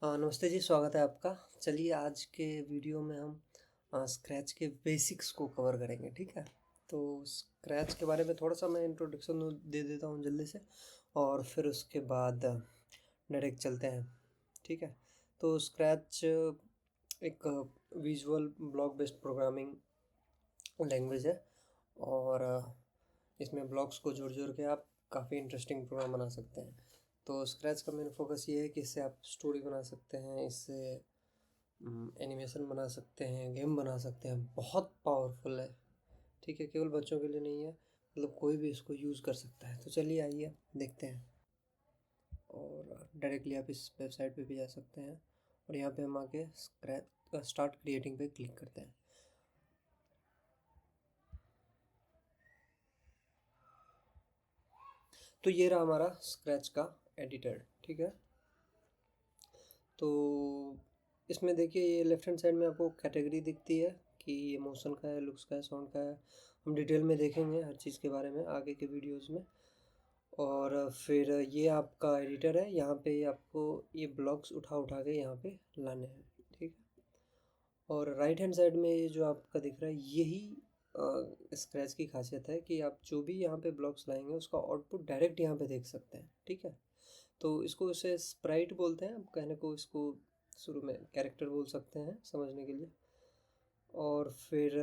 नमस्ते जी, स्वागत है आपका। चलिए आज के वीडियो में हम स्क्रैच के बेसिक्स को कवर करेंगे, ठीक है। तो स्क्रैच के बारे में थोड़ा सा मैं इंट्रोडक्शन दे देता हूँ जल्दी से, और फिर उसके बाद डायरेक्ट चलते हैं, ठीक है। तो स्क्रैच एक visual block based programming language है, और इसमें ब्लॉक्स को जोड़ जोड़ के आप काफ़ी इंटरेस्टिंग प्रोग्राम बना सकते हैं। तो स्क्रैच का मेन फोकस ये है कि इससे आप स्टोरी बना सकते हैं, इससे एनिमेशन बना सकते हैं, गेम बना सकते हैं। बहुत पावरफुल है, ठीक है। केवल बच्चों के लिए नहीं है, मतलब कोई भी इसको यूज़ कर सकता है। तो चलिए आइए देखते हैं, और डायरेक्टली आप इस वेबसाइट पे भी जा सकते हैं, और यहाँ पे हम आके स्क्रैच स्टार्ट क्रिएटिंग पे क्लिक करते हैं। तो ये रहा हमारा स्क्रैच का एडिटर, ठीक है। तो इसमें देखिए, ये लेफ्ट हैंड साइड में आपको कैटेगरी दिखती है कि ये मोशन का है, लुक्स का है, साउंड का है। हम डिटेल में देखेंगे हर चीज़ के बारे में आगे के वीडियोस में। और फिर ये आपका एडिटर है, यहाँ पे आपको ये ब्लॉक्स उठा उठा के यहाँ पे लाने हैं, ठीक है। और राइट हैंड साइड में ये जो आपका दिख रहा है, यही स्क्रैच की खासियत है कि आप जो भी यहाँ पे ब्लॉक्स लाएंगे उसका आउटपुट डायरेक्ट यहाँ पे देख सकते हैं, ठीक है। तो इसको इसे स्प्राइट बोलते हैं, आप कहने को इसको शुरू में कैरेक्टर बोल सकते हैं समझने के लिए। और फिर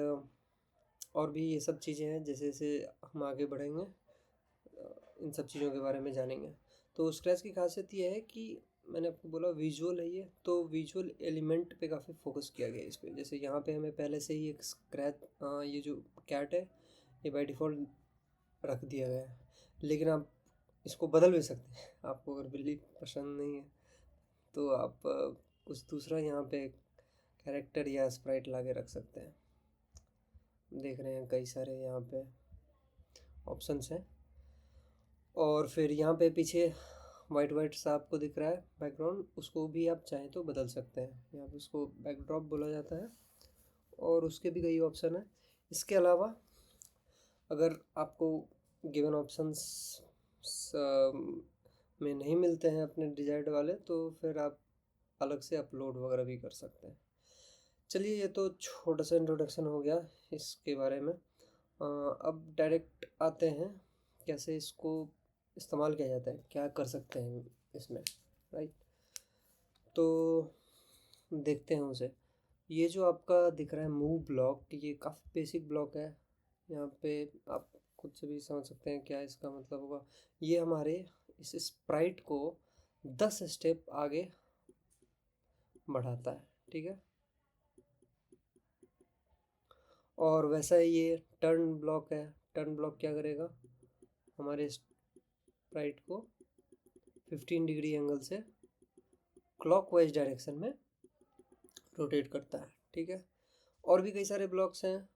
और भी ये सब चीज़ें हैं, जैसे जैसे हम आगे बढ़ेंगे इन सब चीज़ों के बारे में जानेंगे। तो स्क्रैच की खासियत ये है कि मैंने आपको बोला विजुअल है ये, तो विजुअल एलिमेंट पे काफ़ी फोकस किया गया है इस पर। जैसे यहाँ पे हमें पहले से ही एक स्क्रैच ये जो कैट है ये बाय डिफ़ॉल्ट रख दिया गया है, लेकिन आप इसको बदल भी सकते हैं। आपको अगर बिल्ली पसंद नहीं है तो आप कुछ दूसरा यहाँ पे कैरेक्टर या स्प्राइट ला के रख सकते हैं। देख रहे हैं कई सारे यहाँ पे ऑप्शंस हैं। और फिर यहाँ पे पीछे वाइट वाइट सा आपको दिख रहा है बैकग्राउंड, उसको भी आप चाहें तो बदल सकते हैं। यहाँ पे उसको बैकड्रॉप बोला जाता है, और उसके भी कई ऑप्शन है। इसके अलावा अगर आपको गिवन ऑप्शंस में नहीं मिलते हैं अपने डिजायर्ड वाले, तो फिर आप अलग से अपलोड वगैरह भी कर सकते हैं। चलिए, ये तो छोटा सा इंट्रोडक्शन हो गया इसके बारे में। अब डायरेक्ट आते हैं कैसे इसको इस्तेमाल किया जाता है, क्या कर सकते हैं इसमें, राइट। तो देखते हैं उसे। ये जो आपका दिख रहा है मूव ब्लॉक, ये काफ़ी बेसिक ब्लॉक है। यहाँ पे आप खुद से भी समझ सकते हैं क्या इसका मतलब होगा। ये हमारे इस स्प्राइट को 10 स्टेप आगे बढ़ाता है, ठीक है। और वैसा ही ये टर्न ब्लॉक है। टर्न ब्लॉक क्या करेगा, हमारे स्प्राइट को 15 डिग्री एंगल से क्लॉकवाइज डायरेक्शन में रोटेट करता है, ठीक है। और भी कई सारे ब्लॉक्स हैं,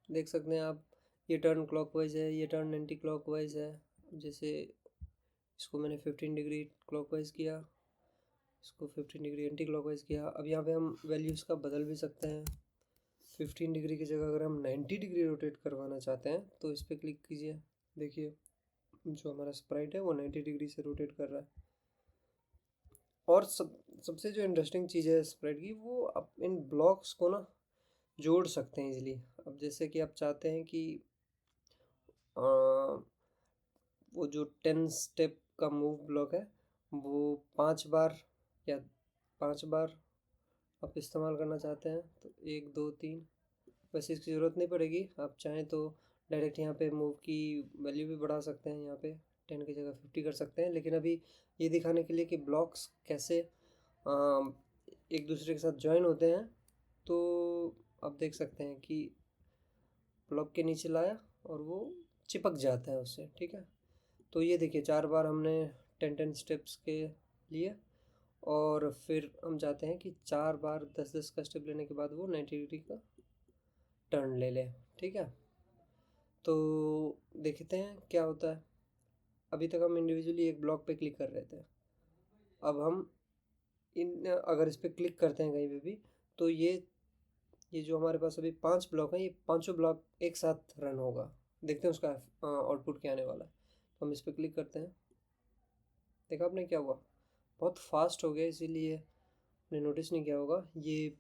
देख सकते हैं आप। ये टर्न क्लॉकवाइज है, ये टर्न एंटी क्लॉकवाइज है। जैसे इसको मैंने 15 डिग्री क्लॉकवाइज किया, इसको 15 डिग्री एंटी क्लॉकवाइज किया। अब यहाँ पे हम वैल्यूज़ का बदल भी सकते हैं। 15 डिग्री की जगह अगर हम 90 डिग्री रोटेट करवाना चाहते हैं तो इस पर क्लिक कीजिए। देखिए जो हमारा स्प्राइट है वो 90 डिग्री से रोटेट कर रहा है। और सबसे जो इंटरेस्टिंग चीज़ है स्प्राइट की, वो आप इन ब्लॉक्स को ना जोड़ सकते हैं इजीली। अब जैसे कि आप चाहते हैं कि वो जो 10 स्टेप का मूव ब्लॉक है वो 5 बार या 5 बार आप इस्तेमाल करना चाहते हैं, तो 1 2 3। वैसे इसकी ज़रूरत नहीं पड़ेगी, आप चाहें तो डायरेक्ट यहाँ पे मूव की वैल्यू भी बढ़ा सकते हैं। यहाँ पे 10 की जगह 50 कर सकते हैं। लेकिन अभी ये दिखाने के लिए कि ब्लॉक्स कैसे एक दूसरे के साथ ज्वाइन होते हैं, तो आप देख सकते हैं कि ब्लॉक के नीचे लाया और वो चिपक जाता है उससे, ठीक है। तो ये देखिए 4 बार हमने 10 स्टेप्स के लिए, और फिर हम चाहते हैं कि 4 बार 10 का स्टेप लेने के बाद वो 90 डिग्री का टर्न ले ले, ठीक है। तो देखते हैं क्या होता है। अभी तक हम इंडिविजुअली एक ब्लॉक पे क्लिक कर रहे थे। अब हम इन अगर इस पर क्लिक करते हैं कहीं पे भी, तो ये जो हमारे पास अभी 5 ब्लॉक हैं, ये पांचों ब्लॉक एक साथ रन होगा। देखते हैं उसका आउटपुट क्या आने वाला है। तो हम इस पर क्लिक करते हैं। देखा आपने क्या हुआ, बहुत फास्ट हो गया, इसीलिए आपने नोटिस नहीं किया होगा। ये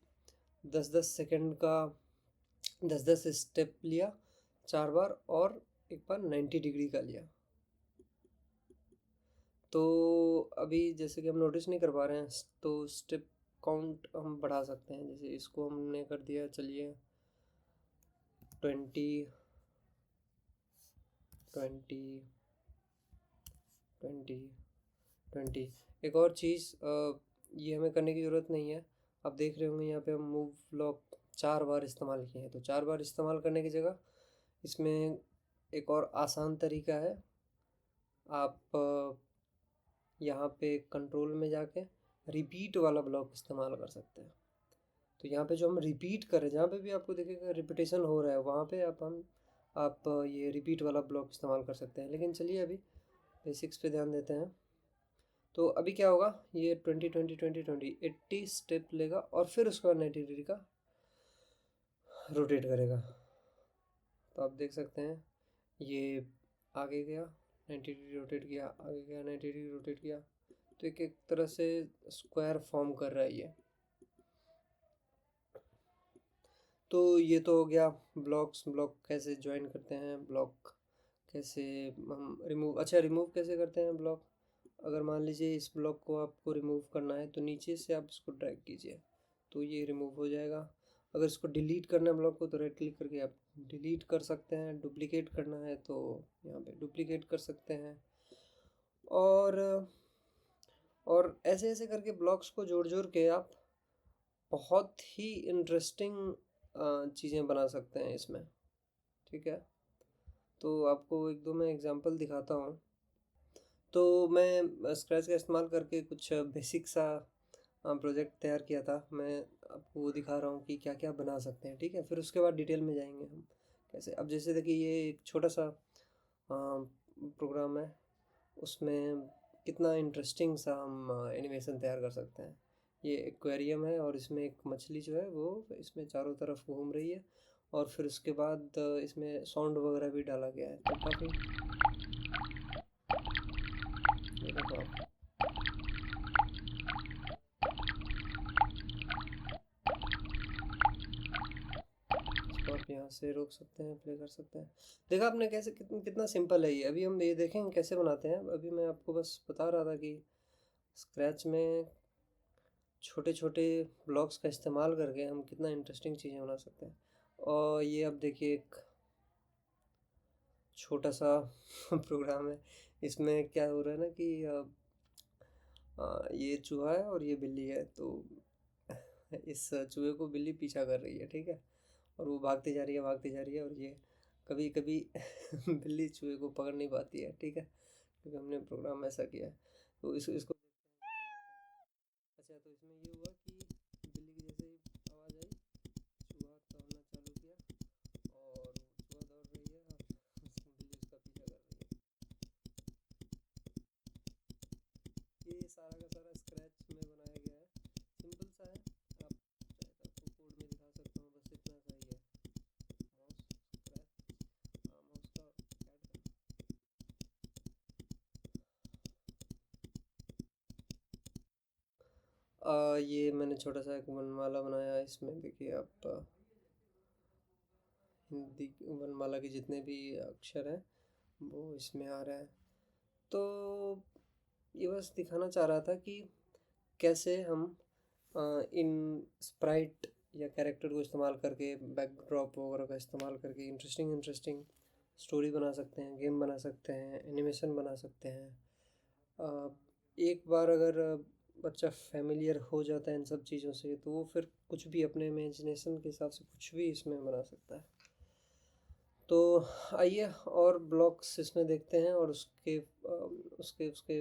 10-10 सेकंड का 10-10 स्टेप लिया 4 बार, और एक बार 90 डिग्री का लिया। तो अभी जैसे कि हम नोटिस नहीं कर पा रहे हैं, तो स्टेप काउंट हम बढ़ा सकते हैं। जैसे इसको हमने कर दिया, चलिए 20 20 20 20। एक और चीज़, ये हमें करने की ज़रूरत नहीं है। आप देख रहे होंगे यहाँ पे हम मूव ब्लॉक 4 बार इस्तेमाल किए हैं, तो 4 बार इस्तेमाल करने की जगह इसमें एक और आसान तरीका है। आप यहाँ पे कंट्रोल में जाके रिपीट वाला ब्लॉक इस्तेमाल कर सकते हैं। तो यहाँ पे जो हम रिपीट करें, जहाँ पे भी आपको दिखेगा रिपीटेशन हो रहा है, वहाँ पे आप ये रिपीट वाला ब्लॉक इस्तेमाल कर सकते हैं। लेकिन चलिए अभी बेसिक्स पे ध्यान देते हैं। तो अभी क्या होगा, ये 20-20-20-20 80 स्टेप लेगा और फिर उसके बाद 90 डिग्री का रोटेट करेगा। तो आप देख सकते हैं ये आगे गया, 90 डिग्री रोटेट किया, आगे गया, 90 डिग्री रोटेट किया। तो एक तरह से स्क्वायर फॉर्म कर रहा है ये। तो ये तो हो गया ब्लॉक कैसे ज्वाइन करते हैं, ब्लॉक कैसे हम रिमूव, अच्छा रिमूव कैसे करते हैं ब्लॉक। अगर मान लीजिए इस ब्लॉक को आपको रिमूव करना है, तो नीचे से आप इसको ड्रैग कीजिए तो ये रिमूव हो जाएगा। अगर इसको डिलीट करना है ब्लॉक को, तो राइट क्लिक करके आप डिलीट कर सकते हैं। डुप्लिकेट करना है तो यहाँ पे डुप्लिकेट कर सकते हैं। और ऐसे ऐसे करके ब्लॉक्स को जोड़ जोड़ के आप बहुत ही इंटरेस्टिंग चीज़ें बना सकते हैं इसमें, ठीक है। तो आपको एक दो मैं एग्जांपल दिखाता हूँ। तो मैं स्क्रैच का इस्तेमाल करके कुछ बेसिक सा प्रोजेक्ट तैयार किया था। मैं आपको वो दिखा रहा हूँ कि क्या क्या बना सकते हैं, ठीक है। फिर उसके बाद डिटेल में जाएंगे हम कैसे। अब जैसे देखिए ये एक छोटा सा प्रोग्राम है, उसमें कितना इंटरेस्टिंग सा हम एनिमेशन तैयार कर सकते हैं। ये एक्वेरियम है और इसमें एक मछली जो है वो इसमें चारों तरफ घूम रही है, और फिर उसके बाद इसमें साउंड वगैरह भी डाला गया है। तो काफ़ी, ये देखो आप, इसको आप यहाँ से रोक सकते हैं, प्ले कर सकते हैं। देखा आपने कैसे, कितना सिंपल है ये। अभी हम ये देखेंगे कैसे बनाते हैं। अभी मैं आपको बस बता रहा था कि स्क्रैच में छोटे छोटे ब्लॉक्स का इस्तेमाल करके हम कितना इंटरेस्टिंग चीज़ें बना सकते हैं। और ये अब देखिए एक छोटा सा प्रोग्राम है। इसमें क्या हो रहा है ना कि ये चूहा है और ये बिल्ली है। तो इस चूहे को बिल्ली पीछा कर रही है, ठीक है। और वो भागती जा रही है, भागती जा रही है, और ये कभी कभी बिल्ली चूहे को पकड़ नहीं पाती है, ठीक है, क्योंकि हमने प्रोग्राम ऐसा किया है। तो इसको देखते हैं कैसे होता है। अच्छा, तो इसमें ये हुआ कि बिल्ली की जैसे ही आवाज़ आई, चूहा दौड़ना चालू किया, और चूहा दौड़ रही है और बिल्ली उसका पीछा कर रही है। ये सारा का सारा स्क्रैच में बनाया गया है, सिंपल सा है। आप चाहे तो आपको कोड में दिखा सकता हूँ, बस इतना सा ही है। माउस स्क्रैच, माउस का कैट। ये मैंने छोटा सा एक वनमाला बनाया है। इसमें देखिए आप हिंदी वनमाला के जितने भी अक्षर हैं वो इसमें आ रहे हैं। तो ये बस दिखाना चाह रहा था कि कैसे हम इन स्प्राइट या कैरेक्टर को इस्तेमाल करके, बैकड्रॉप वगैरह का इस्तेमाल करके इंटरेस्टिंग इंटरेस्टिंग स्टोरी बना सकते हैं, गेम बना सकते हैं, एनिमेशन बना सकते हैं। एक बार अगर बच्चा फेमिलियर हो जाता है इन सब चीज़ों से, तो वो फिर कुछ भी अपने इमेजिनेशन के हिसाब से कुछ भी इसमें बना सकता है। तो आइए और ब्लॉक्स इसमें देखते हैं, और उसके उसके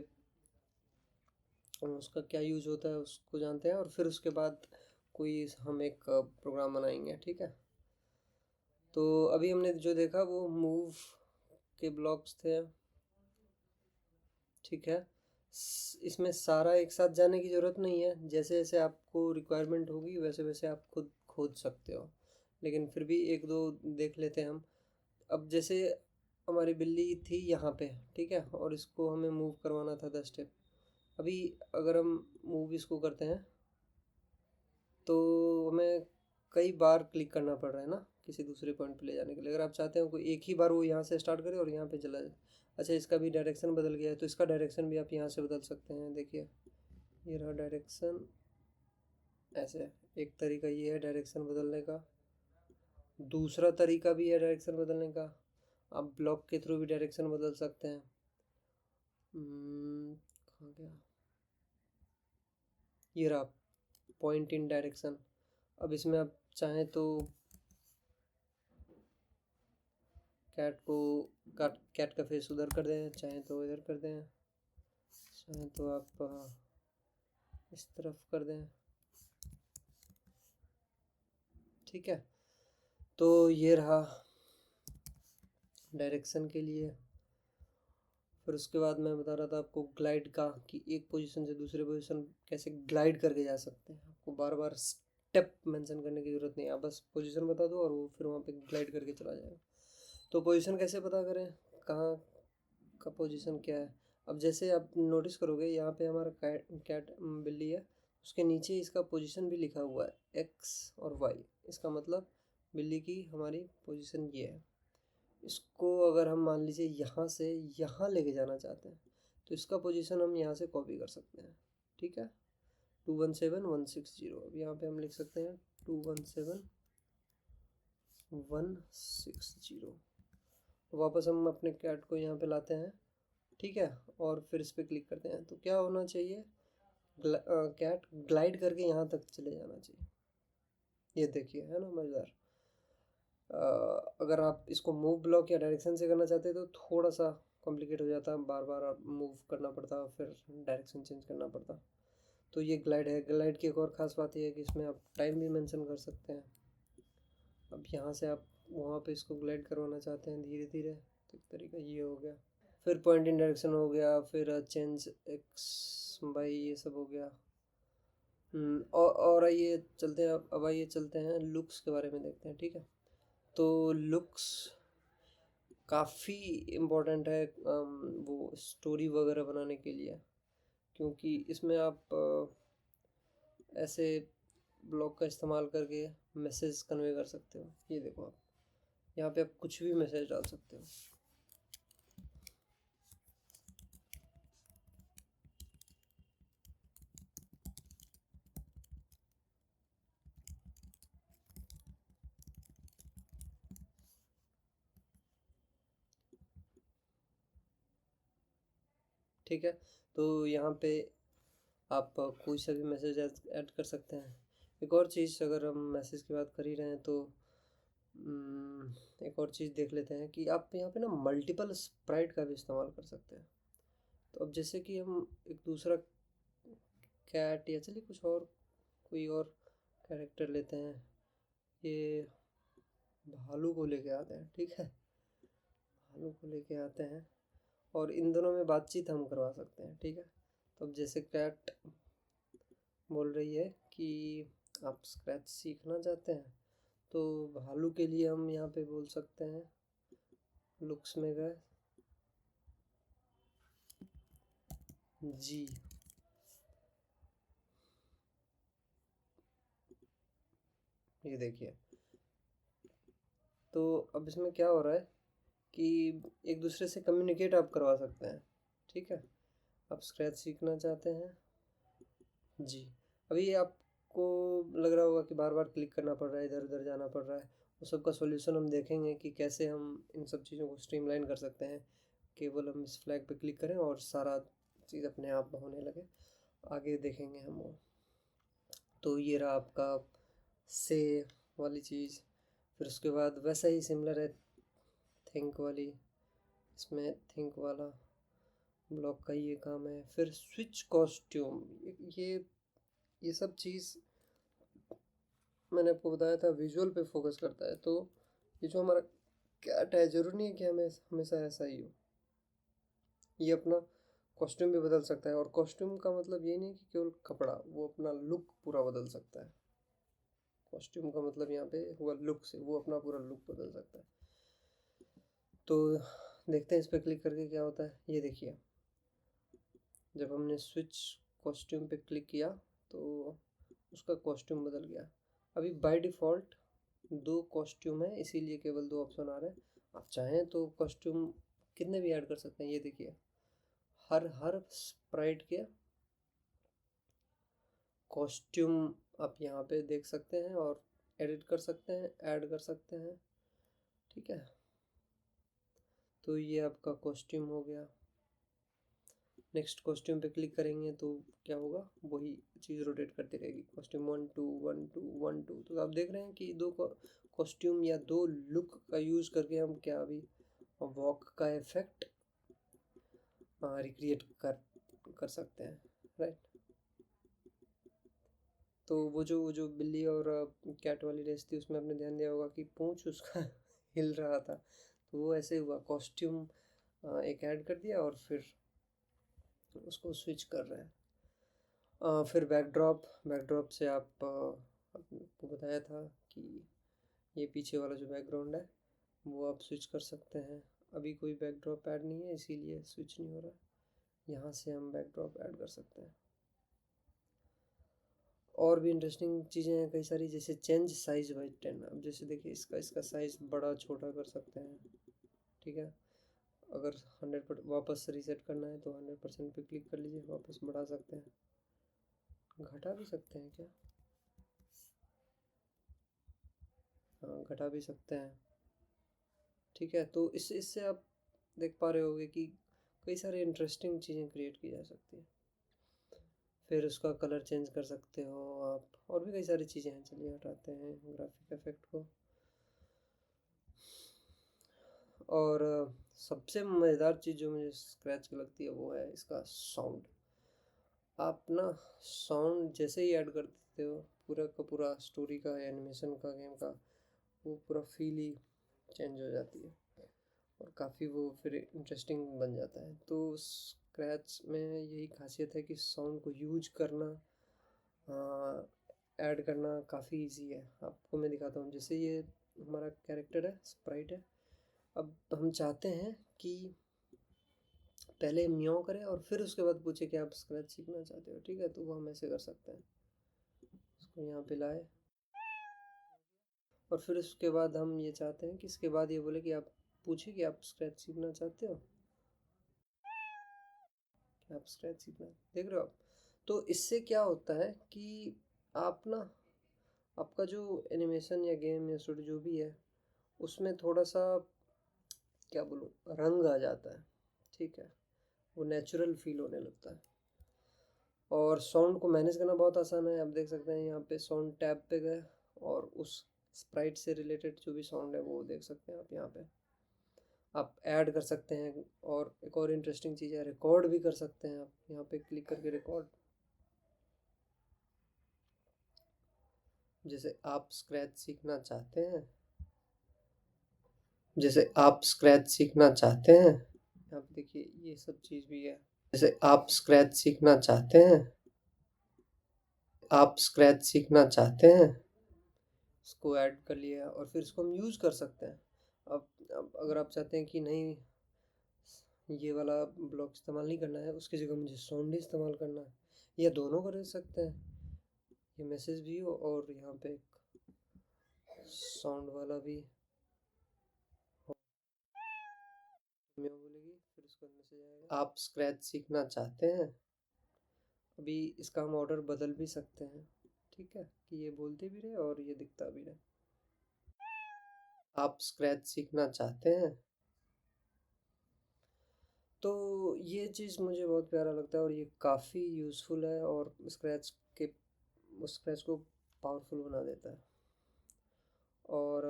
उसका क्या यूज होता है उसको जानते हैं, और फिर उसके बाद कोई हम एक प्रोग्राम बनाएंगे, ठीक है। तो अभी हमने जो देखा वो मूव के ब्लॉक्स थे, ठीक है। इसमें सारा एक साथ जाने की ज़रूरत नहीं है। जैसे जैसे आपको रिक्वायरमेंट होगी वैसे वैसे आप खुद खोद सकते हो, लेकिन फिर भी एक दो देख लेते हैं हम। अब जैसे हमारी बिल्ली थी यहाँ पे, ठीक है, और इसको हमें मूव करवाना था 10 स्टेप। अभी अगर हम मूव इसको करते हैं तो हमें कई बार क्लिक करना पड़ रहा है ना किसी दूसरे पॉइंट पे ले जाने के लिए। अगर आप चाहते हो कोई एक ही बार वो यहाँ से स्टार्ट करे और यहाँ पे चला जाए। अच्छा, इसका भी डायरेक्शन बदल गया है, तो इसका डायरेक्शन भी आप यहाँ से बदल सकते हैं। देखिए ये रहा डायरेक्शन, ऐसे एक तरीका ये है डायरेक्शन बदलने का। दूसरा तरीका भी है डायरेक्शन बदलने का, आप ब्लॉक के थ्रू भी डायरेक्शन बदल सकते हैं। कहाँ गया, ये रहा पॉइंट इन डायरेक्शन। अब इसमें आप चाहें तो कैट का फेस उधर कर दें, चाहें तो इधर कर दें, चाहें तो आप इस तरफ कर दें। ठीक है, तो ये रहा डायरेक्शन के लिए। फिर उसके बाद मैं बता रहा था आपको ग्लाइड का, कि एक पोजीशन से दूसरे पोजीशन कैसे ग्लाइड करके जा सकते हैं। आपको बार बार स्टेप मेंशन करने की ज़रूरत नहीं है, आप बस पोजीशन बता दो और वो फिर वहाँ पे ग्लाइड करके चला जाएगा। तो पोजीशन कैसे पता करें, कहाँ का पोजीशन क्या है। अब जैसे आप नोटिस करोगे यहाँ पे हमारा कैट बिल्ली है, उसके नीचे इसका पोजीशन भी लिखा हुआ है एक्स और वाई। इसका मतलब बिल्ली की हमारी पोजीशन ये है। इसको अगर हम मान लीजिए यहाँ से यहाँ लेके जाना चाहते हैं तो इसका पोजीशन हम यहाँ से कॉपी कर सकते हैं। ठीक है, 217160। अब यहाँ पे हम लिख सकते हैं 217160। वापस हम अपने कैट को यहाँ पे लाते हैं। ठीक है, और फिर इस पर क्लिक करते हैं। तो क्या होना चाहिए, कैट ग्लाइड करके यहाँ तक चले जाना चाहिए। ये देखिए, है ना मज़ेदार। अगर आप इसको मूव ब्लॉक या डायरेक्शन से करना चाहते हैं तो थोड़ा सा कॉम्प्लिकेट हो जाता, बार बार आप मूव करना पड़ता, फिर डायरेक्शन चेंज करना पड़ता। तो ये ग्लाइड है। ग्लाइड की एक और ख़ास बात यह है कि इसमें आप टाइम भी मेंशन कर सकते हैं। अब यहाँ से आप वहाँ पे इसको ग्लाइड करवाना चाहते हैं धीरे धीरे, तो एक तरीका ये हो गया। फिर पॉइंट इन डायरेक्शन हो गया, फिर चेंज एक्स बाई ये सब हो गया। और आइए चलते हैं, अब आइए चलते हैं लुक्स के बारे में देखते हैं। ठीक है, तो लुक्स काफ़ी इम्पोर्टेंट है वो स्टोरी वगैरह बनाने के लिए, क्योंकि इसमें आप ऐसे ब्लॉग का इस्तेमाल करके मैसेज कन्वे कर सकते हो। ये देखो, आप यहाँ पे आप कुछ भी मैसेज डाल सकते हो। ठीक है, तो यहाँ पे आप कोई सा भी मैसेज ऐड कर सकते हैं। एक और चीज़, अगर हम मैसेज की बात कर ही रहे हैं तो एक और चीज़ देख लेते हैं कि आप यहाँ पे ना मल्टीपल स्प्राइट का भी इस्तेमाल कर सकते हैं। तो अब जैसे कि हम एक दूसरा कैट या चलिए कुछ और कोई और कैरेक्टर लेते हैं, ये भालू को लेके आते हैं। ठीक है, भालू को लेके आते हैं और इन दोनों में बातचीत हम करवा सकते हैं। ठीक है, तो अब जैसे कैट बोल रही है कि आप स्क्रैच सीखना चाहते हैं, तो भालू के लिए हम यहाँ पे बोल सकते हैं, लुक्स में गए जी। ये देखिए, तो अब इसमें क्या हो रहा है कि एक दूसरे से कम्युनिकेट आप करवा सकते हैं। ठीक है, आप स्क्रैच सीखना चाहते हैं जी। अभी आपको लग रहा होगा कि बार बार क्लिक करना पड़ रहा है, इधर उधर जाना पड़ रहा है। उस सब का सॉल्यूशन हम देखेंगे कि कैसे हम इन सब चीज़ों को स्ट्रीमलाइन कर सकते हैं। केवल हम इस फ्लैग पे क्लिक करें और सारा चीज़ अपने आप होने लगे। आगे देखेंगे हम वो। तो ये रहा आपका से वाली चीज़। फिर उसके बाद वैसा ही सिमिलर है थिंक वाली, इसमें थिंक वाला ब्लॉक का ये काम है। फिर स्विच कॉस्ट्यूम, ये सब चीज़ मैंने आपको बताया था विजुअल पे फोकस करता है। तो ये जो हमारा कैट है, ज़रूरी नहीं है कि हमें हमेशा ऐसा ही हो, ये अपना कॉस्ट्यूम भी बदल सकता है। और कॉस्ट्यूम का मतलब ये नहीं कि केवल कपड़ा, वो अपना लुक पूरा बदल सकता है। कॉस्ट्यूम का मतलब यहाँ पे हुआ लुक से, वो अपना पूरा लुक बदल सकता है। तो देखते हैं इस पर क्लिक करके क्या होता है। ये देखिए, जब हमने स्विच कॉस्ट्यूम पे क्लिक किया तो उसका कॉस्ट्यूम बदल गया। अभी बाय डिफ़ॉल्ट 2 कॉस्ट्यूम है, इसीलिए केवल 2 ऑप्शन आ रहे हैं। आप चाहें तो कॉस्ट्यूम कितने भी ऐड कर सकते हैं। ये देखिए, हर स्प्राइट के कॉस्ट्यूम आप यहाँ पे देख सकते हैं और एडिट कर सकते हैं, ऐड कर सकते हैं, ठीक है। तो ये आपका कॉस्ट्यूम हो गया। नेक्स्ट कॉस्ट्यूम पे क्लिक करेंगे तो क्या होगा, वही चीज़ रोटेट करती रहेगी, कॉस्ट्यूम 1 2 1 2 1 2। तो आप देख रहे हैं कि 2 कॉस्ट्यूम या 2 लुक का यूज़ करके हम क्या अभी वॉक का इफेक्ट रिक्रिएट कर सकते हैं, राइट। तो वो जो बिल्ली और कैट वाली रेस थी, उसमें आपने ध्यान दिया होगा कि पूंछ उसका हिल रहा था। तो वो ऐसे हुआ, कॉस्ट्यूम एक ऐड कर दिया और फिर उसको स्विच कर रहे हैं। फिर बैकड्रॉप से आपको बताया था कि ये पीछे वाला जो बैकग्राउंड है वो आप स्विच कर सकते हैं। अभी कोई बैकड्रॉप ऐड नहीं है, इसीलिए स्विच नहीं हो रहा। यहाँ से हम बैकड्रॉप ऐड कर सकते हैं। और भी इंटरेस्टिंग चीज़ें हैं कई सारी, जैसे चेंज साइज बाई 10। अब जैसे देखिए, इसका साइज़ बड़ा छोटा कर सकते हैं, ठीक है। अगर 100% वापस रीसेट करना है तो 100% पे क्लिक कर लीजिए, वापस बढ़ा सकते हैं, घटा भी सकते हैं क्या, हाँ घटा भी सकते हैं, ठीक है। तो इससे आप देख पा रहे होंगे कि कई सारे इंटरेस्टिंग चीज़ें क्रिएट की जा सकती हैं। फिर उसका कलर चेंज कर सकते हो आप, और भी कई सारी चीज़ें हैं। चलिए हटाते हैं ग्राफिक इफेक्ट को। और सबसे मज़ेदार चीज़ जो मुझे स्क्रैच की लगती है वो है इसका साउंड। आप ना साउंड जैसे ही ऐड कर देते हो, पूरा का पूरा स्टोरी का, एनिमेशन का, गेम का, वो पूरा फील ही चेंज हो जाती है और काफ़ी वो फिर इंटरेस्टिंग बन जाता है। तो स्क्रैच में यही खासियत है कि साउंड को यूज करना, ऐड करना काफ़ी इजी है। आपको मैं दिखाता हूँ। जैसे ये हमारा कैरेक्टर है, स्प्राइट है। अब हम चाहते हैं कि पहले म्याऊं करे और फिर उसके बाद पूछे कि आप स्क्रैच सीखना चाहते हो, ठीक है। तो वो हम ऐसे कर सकते हैं, इसको यहाँ पे लाए और फिर उसके बाद हम ये चाहते हैं कि इसके बाद ये बोले कि आप पूछे कि आप स्क्रैच सीखना चाहते हो, कि आप स्क्रैच सीखना देख रहे हो आप। तो इससे क्या होता है कि आप ना, आपका जो एनिमेशन या गेम या शूट जो भी है, उसमें थोड़ा सा क्या बोलूँ, रंग आ जाता है, ठीक है। वो नेचुरल फील होने लगता है। और साउंड को मैनेज करना बहुत आसान है। आप देख सकते हैं यहाँ पे साउंड टैब पे गए और उस स्प्राइट से रिलेटेड जो भी साउंड है वो देख सकते हैं आप यहाँ पे। आप ऐड कर सकते हैं, और एक और इंटरेस्टिंग चीज़ है, रिकॉर्ड भी कर सकते हैं। आप यहाँ पे क्लिक करके रिकॉर्ड, जैसे आप स्क्रैच सीखना चाहते हैं, जैसे आप स्क्रैच सीखना चाहते हैं, आप देखिए ये सब चीज़ भी है। जैसे आप स्क्रैच सीखना चाहते हैं, आप स्क्रैच सीखना चाहते हैं, इसको ऐड कर लिया और फिर इसको हम यूज़ कर सकते हैं। अब अगर आप चाहते हैं कि नहीं, ये वाला ब्लॉक इस्तेमाल नहीं करना है, उसकी जगह मुझे साउंड ही इस्तेमाल करना है, या दोनों कर सकते हैं। ये मैसेज भी हो और यहाँ पे एक साउंड वाला भी हो। मैं बोलेगी फिर उसका मैसेज आएगा, आप स्क्रैच सीखना चाहते हैं। अभी इसका हम ऑर्डर बदल भी सकते हैं, ठीक है, कि ये बोलते भी रहे और ये दिखता भी रहे। आप स्क्रैच सीखना चाहते हैं। तो ये चीज़ मुझे बहुत प्यारा लगता है और ये काफ़ी यूज़फुल है, और स्क्रैच को पावरफुल बना देता है। और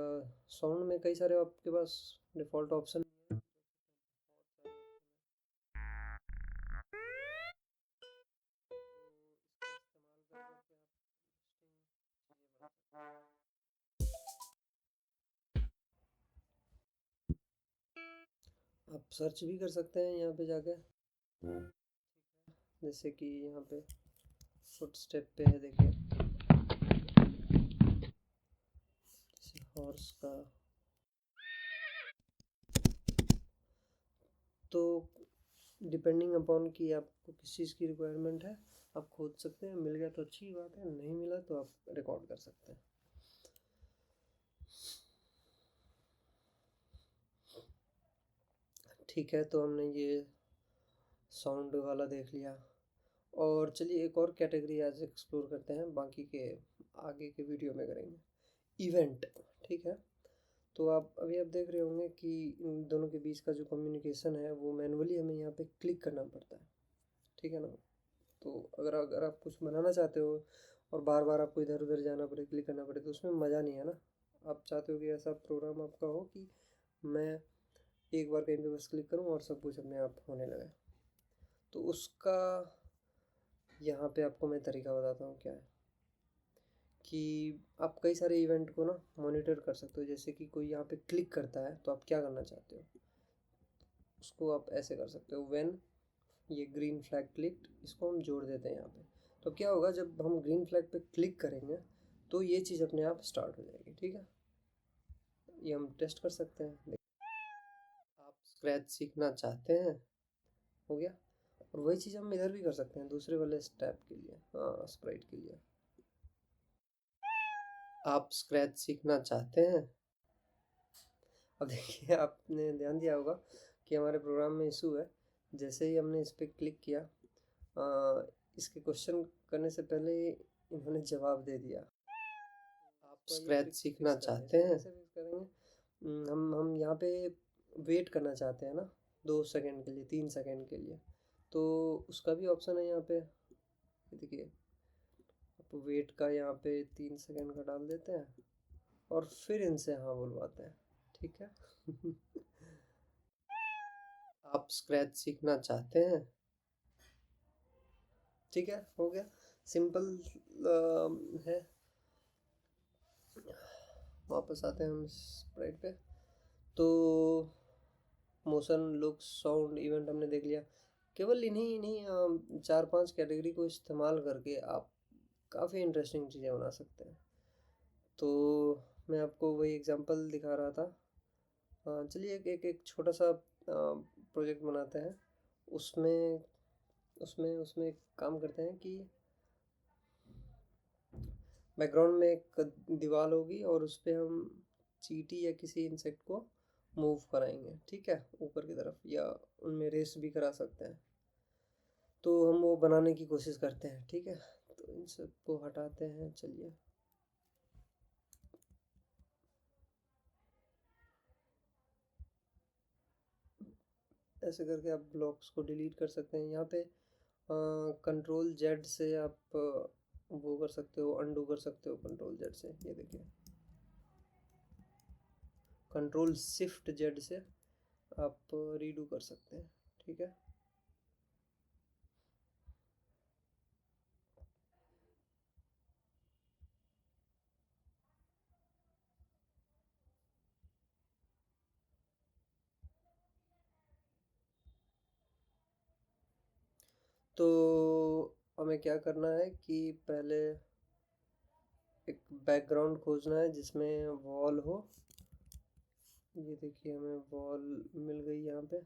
साउंड में कई सारे आपके पास डिफ़ॉल्ट ऑप्शन हैं, तो इसका इस्तेमाल कर करके आप इंटरेस्टिंग चीज़ें बना सकते हैं। आप सर्च भी कर सकते हैं यहाँ पे जाके, जैसे कि यहाँ पे फुट स्टेप पे है, देखिए जैसे हॉर्स का। तो डिपेंडिंग अपॉन कि आपको किस चीज़ की रिक्वायरमेंट है आप खोज सकते हैं। मिल गया तो अच्छी बात है, नहीं मिला तो आप रिकॉर्ड कर सकते हैं। ठीक है, तो हमने ये साउंड वाला देख लिया, और चलिए एक और कैटेगरी आज एक्सप्लोर करते हैं, बाकी के आगे के वीडियो में करेंगे। इवेंट, ठीक है। तो आप देख रहे होंगे कि इन दोनों के बीच का जो कम्युनिकेशन है वो मैनुअली हमें यहाँ पे क्लिक करना पड़ता है, ठीक है ना। तो अगर अगर आप कुछ बनाना चाहते हो और बार बार आपको इधर उधर जाना पड़े, क्लिक करना पड़े, तो उसमें मज़ा नहीं है ना। आप चाहते हो कि ऐसा प्रोग्राम आपका हो कि मैं एक बार कहीं पे बस क्लिक करूँ और सब कुछ अपने आप होने लगे। तो उसका यहाँ पे आपको मैं तरीका बताता हूँ क्या है, कि आप कई सारे इवेंट को ना मॉनिटर कर सकते हो। जैसे कि कोई यहाँ पे क्लिक करता है तो आप क्या करना चाहते हो, उसको आप ऐसे कर सकते हो, व्हेन ये ग्रीन फ्लैग क्लिक्ड, इसको हम जोड़ देते हैं यहाँ पे। तो क्या होगा, जब हम ग्रीन फ्लैग पे क्लिक करेंगे तो ये चीज़ अपने आप स्टार्ट हो जाएगी, ठीक है। ये हम टेस्ट कर सकते हैं। आप स्क्रैच सीखना चाहते हैं, हो गया। और वही चीज़ हम इधर भी कर सकते हैं दूसरे वाले स्टेप के लिए, हाँ स्प्राइट के लिए। आप स्क्रैच सीखना चाहते हैं। अब देखिए आपने ध्यान दिया होगा कि हमारे प्रोग्राम में इशू है। जैसे ही हमने इस पर क्लिक किया, इसके क्वेश्चन करने से पहले इन्होंने जवाब दे दिया। आप स्क्रैच सीखना चाहते हैं, कैसे फिक्स करेंगे। हम यहाँ पे वेट करना चाहते हैं ना, 2 सेकंड के लिए, 3 सेकंड के लिए, तो उसका भी ऑप्शन है यहाँ पे। देखिए आप वेट का यहाँ पे 3 सेकंड का डाल देते हैं और फिर इनसे हाँ बुलवाते हैं, ठीक है। आप स्क्रैच सीखना चाहते हैं, ठीक है, हो गया। सिंपल है। वापस आते हैं हम स्प्राइट पे। तो मोशन, लुक, साउंड, इवेंट हमने देख लिया। केवल इन्हीं 4-5 कैटेगरी को इस्तेमाल करके आप काफ़ी इंटरेस्टिंग चीज़ें बना सकते हैं। तो मैं आपको वही एग्जांपल दिखा रहा था। चलिए एक छोटा सा प्रोजेक्ट बनाते हैं। उसमें उसमें उसमें एक काम करते हैं कि बैकग्राउंड में एक दीवार होगी और उस पर हम चींटी या किसी इंसेक्ट को मूव कराएंगे, ठीक है, ऊपर की तरफ, या उनमें रेस भी करा सकते हैं। तो हम वो बनाने की कोशिश करते हैं, ठीक है। तो इन सबको हटाते हैं, चलिए। ऐसे करके आप ब्लॉक्स को डिलीट कर सकते हैं। यहाँ पे Ctrl Z से आप वो कर सकते हो, अंडू कर सकते हो Ctrl Z से। ये देखिए, Ctrl+Shift+Z से आप रीडू कर सकते हैं, ठीक है। तो हमें क्या करना है कि पहले एक बैकग्राउंड खोजना है जिसमें वॉल हो। ये देखिए हमें वॉल मिल गई यहाँ पे,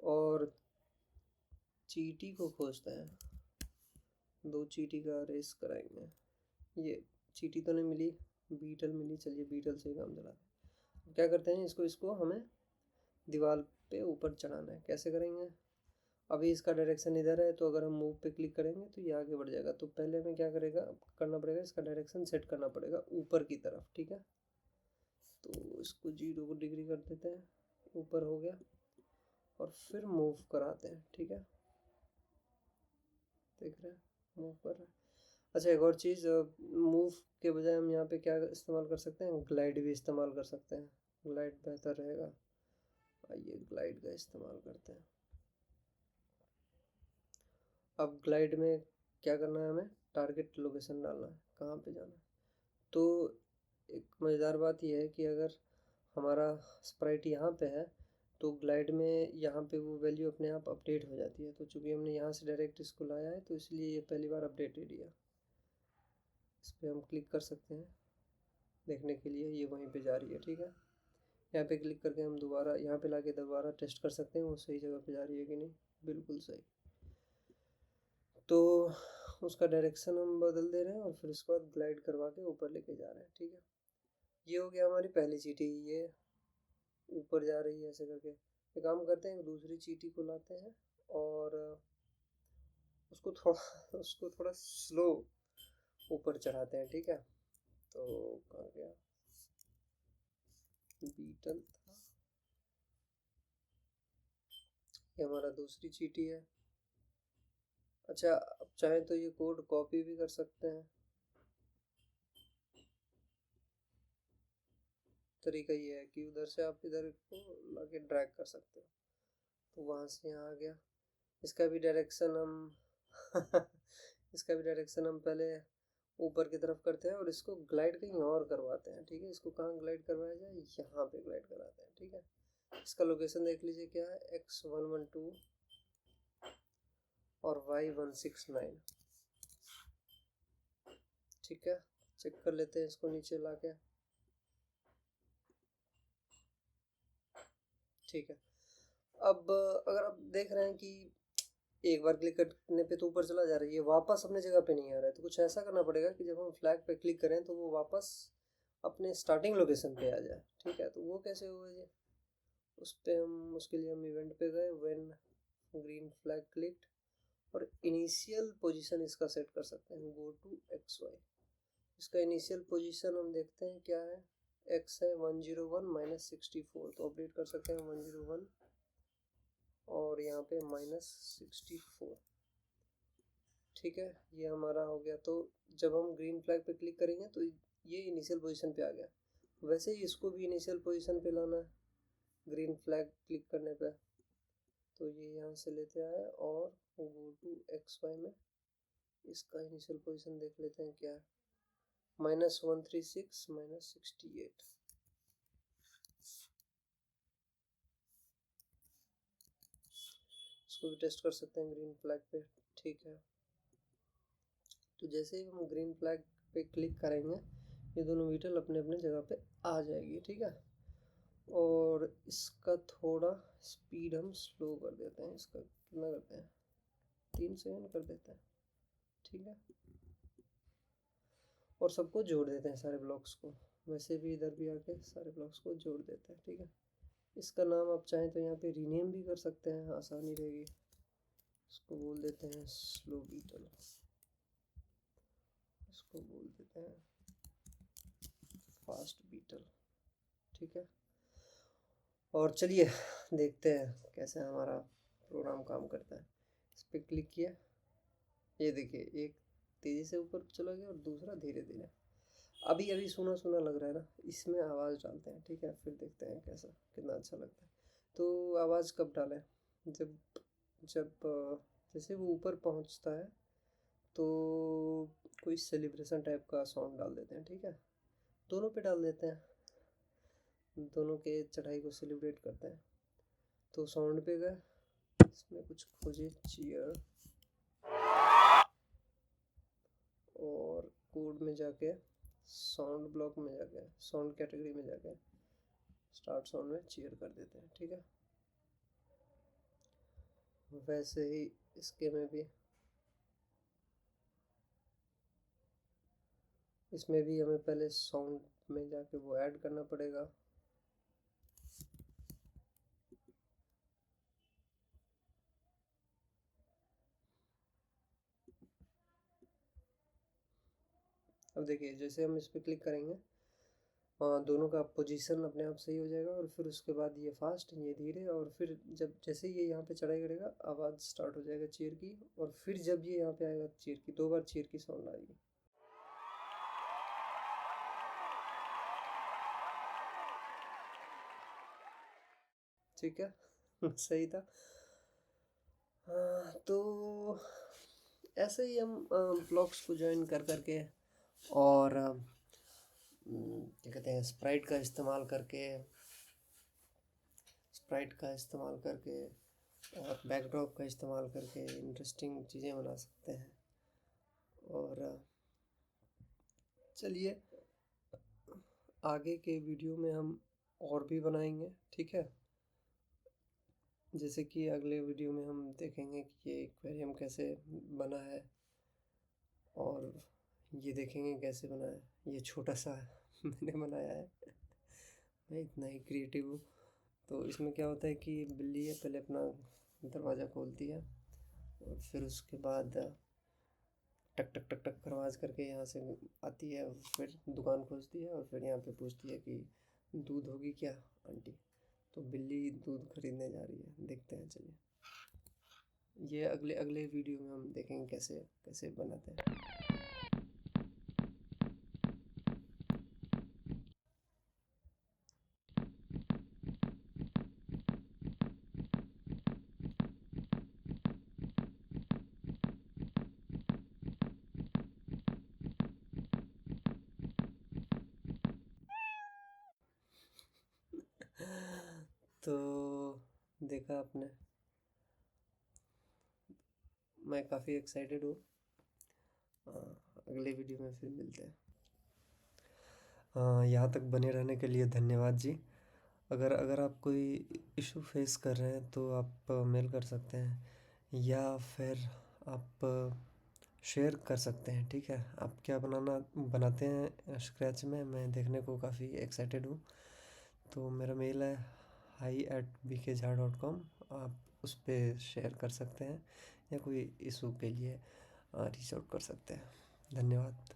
और चींटी को खोजते हैं। 2 चींटी का रेस कराएंगे। ये चींटी तो नहीं मिली, बीटल मिली, चलिए बीटल से ही काम चलाते हैं। क्या करते हैं, इसको इसको हमें दीवार पे ऊपर चढ़ाना है। कैसे करेंगे, अभी इसका डायरेक्शन इधर है, तो अगर हम मूव पे क्लिक करेंगे तो ये आगे बढ़ जाएगा। तो पहले हमें क्या करना पड़ेगा, इसका डायरेक्शन सेट करना पड़ेगा ऊपर की तरफ, ठीक है। तो इसको 0 डिग्री कर देते हैं, ऊपर हो गया, और फिर मूव कराते हैं, ठीक है। देख रहे हैं, मूव कर रहे हैं। अच्छा, एक और चीज़, मूव के बजाय हम यहाँ पे क्या इस्तेमाल कर सकते हैं, ग्लाइड भी इस्तेमाल कर सकते हैं। ग्लाइड बेहतर रहेगा। आइए ग्लाइड का इस्तेमाल करते हैं। अब ग्लाइड में क्या करना है, हमें टारगेट लोकेशन डालना है, कहाँ पे जाना है। तो एक मज़ेदार बात यह है कि अगर हमारा स्प्राइट यहाँ पे है तो ग्लाइड में यहाँ पे वो वैल्यू अपने आप अपडेट हो जाती है। तो चूँकि हमने यहाँ से डायरेक्ट इसको लाया है तो इसलिए ये पहली बार अपडेटेड है। इस पर हम क्लिक कर सकते हैं देखने के लिए, ये वहीं पे जा रही है, ठीक है। यहाँ पे क्लिक करके हम दोबारा यहाँ पे लाके दोबारा टेस्ट कर सकते हैं वो सही जगह पे जा रही है कि नहीं। बिल्कुल सही। तो उसका डायरेक्शन हम बदल दे रहे हैं और फिर उसके बाद ग्लाइड करवा के ऊपर लेके जा रहे हैं, ठीक है। ये हो गया हमारी पहली चीटी, ये ऊपर जा रही है ऐसे करके। एक काम करते हैं, दूसरी चीटी को लाते हैं और उसको थोड़ा उसको थोड़ा स्लो ऊपर चढ़ाते हैं, ठीक है। तो कहाँ गया, बीटल था, ये हमारा दूसरी चीटी है। अच्छा, अब चाहे तो ये कोड कॉपी भी कर सकते हैं, तरीका ये है कि उधर से आप इधर को लाके ड्रैग कर सकते हो। तो वहाँ से यहाँ आ गया। इसका भी डायरेक्शन हम इसका भी डायरेक्शन हम पहले ऊपर की तरफ करते हैं और इसको ग्लाइड कहीं और करवाते हैं, ठीक है। इसको कहाँ ग्लाइड करवाया जाए, यहाँ पे ग्लाइड कराते हैं, ठीक है। इसका लोकेशन देख लीजिए क्या है, x112 और y169, ठीक है। चेक कर लेते हैं इसको नीचे लाके, ठीक है। अब अगर आप देख रहे हैं कि एक बार क्लिक करने पे तो ऊपर चला जा रहा है, ये वापस अपने जगह पे नहीं आ रहा है, तो कुछ ऐसा करना पड़ेगा कि जब हम फ्लैग पे क्लिक करें तो वो वापस अपने स्टार्टिंग लोकेशन पे आ जाए, ठीक है। तो वो कैसे होगा जी, उस पर हम उसके लिए हम इवेंट पे गए, व्हेन ग्रीन फ्लैग क्लिक्ड, और इनिशियल पोजीशन इसका सेट कर सकते हैं, गो टू XY। इसका इनिशियल पोजीशन हम देखते हैं क्या है, x है 101 -64, तो अपडेट कर सकते हैं 101 और यहाँ पे -64, ठीक है। ये हमारा हो गया। तो जब हम ग्रीन फ्लैग पे क्लिक करेंगे तो ये इनिशियल पोजीशन पे आ गया। वैसे ही इसको भी इनिशियल पोजीशन पे लाना है ग्रीन फ्लैग क्लिक करने पे। तो ये यहाँ से लेते आए और गो टू XY में इसका इनिशियल पोजीशन देख लेते हैं क्या है, -136 -68। इसको भी टेस्ट कर सकते हैं ग्रीन फ्लैग पे, ठीक है। तो जैसे ही हम ग्रीन फ्लैग पे क्लिक करेंगे ये दोनों बीटल अपने अपने जगह पे आ जाएगी, ठीक है। और इसका थोड़ा स्पीड हम स्लो कर देते हैं, इसका कितना करते हैं, 3 सेकंड कर देते हैं, ठीक है। और सबको जोड़ देते हैं सारे ब्लॉक्स को, वैसे भी इधर भी आके सारे ब्लॉक्स को जोड़ देते हैं, ठीक है। इसका नाम आप चाहें तो यहाँ पे रीनेम भी कर सकते हैं, आसानी रहेगी। इसको बोल देते हैं स्लो बीटल, इसको बोल देते हैं फास्ट बीटल, ठीक है। और चलिए देखते हैं कैसे हमारा प्रोग्राम काम करता है। इस पर क्लिक किया, ये देखिए एक तेज़ी से ऊपर चला गया और दूसरा धीरे धीरे। अभी अभी सुना सुना लग रहा है ना, इसमें आवाज़ डालते हैं, ठीक है, फिर देखते हैं कैसा कितना अच्छा लगता है। तो आवाज़ कब डालें, जब जब जैसे वो ऊपर पहुंचता है तो कोई सेलिब्रेशन टाइप का साउंड डाल देते हैं, ठीक है। दोनों पे डाल देते हैं, दोनों के चढ़ाई को सेलिब्रेट करते हैं। तो साउंड पे गए, इसमें कुछ खोजे चीयर, और कोड में जाके साउंड ब्लॉक में जाके साउंड कैटेगरी में जाके स्टार्ट साउंड में चीयर कर देते हैं, ठीक है। वैसे ही इसके में भी, इसमें भी हमें पहले साउंड में जाके वो ऐड करना पड़ेगा। अब देखिए जैसे हम इस पर क्लिक करेंगे दोनों का पोजीशन अपने आप सही हो जाएगा, और फिर उसके बाद ये फास्ट ये धीरे, और फिर जब जैसे ये यहाँ पे चढ़ाई करेगा आवाज़ स्टार्ट हो जाएगा चीयर की, और फिर जब ये यहाँ पे आएगा चीयर की, 2 बार चीयर की साउंड आएगी, ठीक है। सही था। तो ऐसे ही हम ब्लॉक्स को ज्वाइन कर करके और क्या कहते हैं स्प्राइट का इस्तेमाल करके और बैकड्रॉप का इस्तेमाल करके इंटरेस्टिंग चीज़ें बना सकते हैं। और चलिए आगे के वीडियो में हम और भी बनाएंगे, ठीक है। जैसे कि अगले वीडियो में हम देखेंगे कि ये एक्वेरियम कैसे बना है, और ये देखेंगे कैसे बना है। ये छोटा सा मैंने बनाया है, मैं इतना ही क्रिएटिव हूँ। तो इसमें क्या होता है कि बिल्ली है, पहले अपना दरवाज़ा खोलती है और फिर उसके बाद टक टक टक टक आवाज़ करके यहाँ से आती है, फिर दुकान खोजती है और फिर यहाँ पे पूछती है कि दूध होगी क्या आंटी। तो बिल्ली दूध खरीदने जा रही है, देखते हैं चलिए। ये अगले अगले वीडियो में हम देखेंगे कैसे कैसे बनाते हैं। तो देखा आपने, मैं काफ़ी एक्साइटेड हूँ। अगले वीडियो में फिर मिलते हैं। यहाँ तक बने रहने के लिए धन्यवाद जी। अगर अगर आप कोई इशू फेस कर रहे हैं तो आप मेल कर सकते हैं, या फिर आप शेयर कर सकते हैं, ठीक है। आप क्या बनाते हैं स्क्रैच में, मैं देखने को काफ़ी एक्साइटेड हूँ। तो मेरा मेल है hi@bkjha.com। आप उस पर शेयर कर सकते हैं या कोई इशू के लिए रीच आउट कर सकते हैं। धन्यवाद।